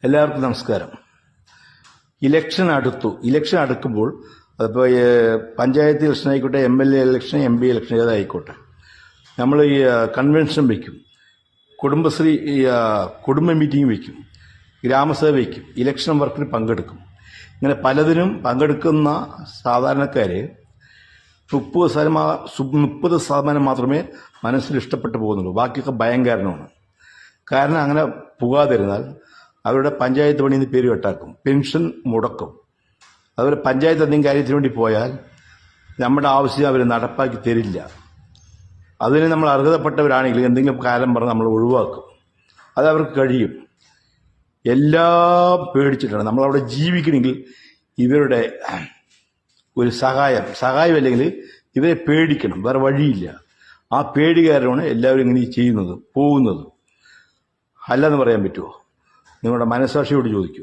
എല്ലാവർക്കും നമസ്കാരം. ഇലക്ഷൻ അടുക്കുമ്പോൾ അതിപ്പോൾ പഞ്ചായത്ത് ഇലക്ഷൻ ആയിക്കോട്ടെ, MLA ഇലക്ഷൻ, MP ഇലക്ഷൻ ഏതായിക്കോട്ടെ, നമ്മൾ ഈ കൺവെൻഷൻ വയ്ക്കും, കുടുംബശ്രീ കുടുംബ മീറ്റിംഗ് വയ്ക്കും, ഗ്രാമസഭ വയ്ക്കും, ഇലക്ഷൻ വർക്കിന് പങ്കെടുക്കും. ഇങ്ങനെ പലതിനും പങ്കെടുക്കുന്ന സാധാരണക്കാർ 30% മാത്രമേ മനസ്സിൽ ഇഷ്ടപ്പെട്ടു പോകുന്നുള്ളൂ. ബാക്കിയൊക്കെ ഭയം കാരണമാണ്. കാരണം അങ്ങനെ പോകാതിരുന്നാൽ അവരുടെ പഞ്ചായത്ത് പണിയിൽ നിന്ന് പേര് വെട്ടാക്കും, പെൻഷൻ മുടക്കും. അതുപോലെ പഞ്ചായത്ത് എന്തെങ്കിലും കാര്യത്തിന് വേണ്ടി പോയാൽ നമ്മുടെ ആവശ്യം അവർ നടപ്പാക്കി തരില്ല. അതിന് നമ്മൾ അർഹതപ്പെട്ടവരാണെങ്കിൽ എന്തെങ്കിലും കാലം പറഞ്ഞ് നമ്മൾ ഒഴിവാക്കും. അത് അവർക്ക് കഴിയും. എല്ലാം പേടിച്ചിട്ടാണ് നമ്മളവിടെ ജീവിക്കണമെങ്കിൽ ഇവരുടെ ഒരു സഹായമല്ലെങ്കിൽ ഇവരെ പേടിക്കണം, വേറെ വഴിയില്ല. ആ പേടി കാരണമാണ് എല്ലാവരും ഇങ്ങനെ ചെയ്യുന്നത്, പോകുന്നത്. അല്ലെന്ന് പറയാൻ പറ്റുമോ? നിങ്ങളുടെ മനസ്സാക്ഷിയോട് ചോദിക്കൂ.